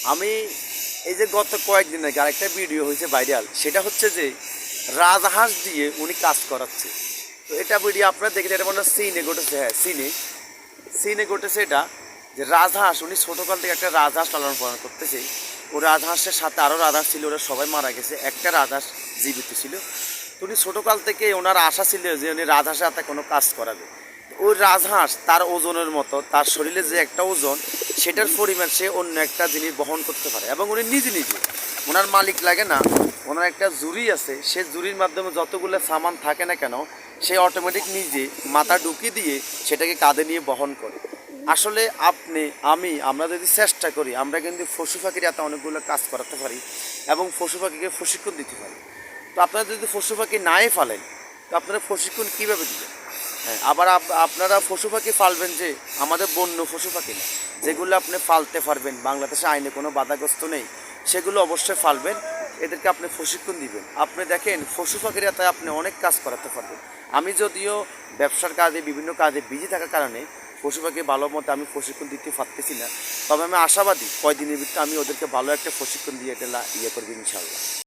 আমি এই যে গত কয়েকদিন আগে আরেকটা ভিডিও হয়েছে ভাইরাল, সেটা হচ্ছে যে রাজহাঁস দিয়ে উনি কাজ করাচ্ছে। তো এটা ভিডিও আপনারা দেখেছেন, এটা মনে হয় চীনে ঘটেছে। হ্যাঁ, চীনে ঘটেছে এটা, যে রাজহাঁস উনি ছোটোকাল থেকে একটা রাজহাঁস লালন পালন করতেছে। ও রাজহাঁসের সাথে আরও রাজহাঁস ছিল, ওরা সবাই মারা গেছে, একটা রাজহাঁস জীবিত ছিল। তো উনি ছোটোকাল থেকে ওনার আশা ছিল যে উনি রাজহাঁসের হাতে কোনো কাজ করাবে। ওই রাজহাঁস তার ওজনের মতো, তার শরীরে যে একটা ওজন, সেটার পরিমাণ সে অন্য একটা জিনিস বহন করতে পারে। এবং উনি নিজে ওনার মালিক লাগে না, ওনার একটা জুরি আছে, সে জুরির মাধ্যমে যতগুলো সামান থাকে না কেন, সে অটোমেটিক নিজে মাথা ঢুকিয়ে দিয়ে সেটাকে কাঁধে নিয়ে বহন করে। আসলে আপনি আমরা যদি চেষ্টা করি, আমরা কিন্তু পশু পাখির এত অনেকগুলো কাজ করাতে পারি এবং পশু পাখিকে প্রশিক্ষণ দিতে পারি। তো আপনারা যদি পশু পাখি নাই ফালেন, তো আপনারা প্রশিক্ষণ কীভাবে দিবেন? হ্যাঁ, আবার আপনারা পশু পাখি পালবেন যে আমাদের বন্য পশু পাখি না, যেগুলো আপনি পালতে পারবেন, বাংলাদেশে আইনে কোনো বাধাগ্রস্ত নেই, সেগুলো অবশ্যই পালবেন। এদেরকে আপনি প্রশিক্ষণ দিবেন। আপনি দেখেন পশু পাখির এতে আপনি অনেক কাজ করাতে পারবেন। আমি যদিও ব্যবসার কাজে, বিভিন্ন কাজে বিজি থাকার কারণে পশু পাখি ভালো মতো আমি প্রশিক্ষণ দিতে পারতেছি না, তবে আমি আশাবাদী কয়েকদিনের ভিতরে আমি ওদেরকে ভালো একটা প্রশিক্ষণ দিয়ে এটা করবো ইনশাল্লাহ।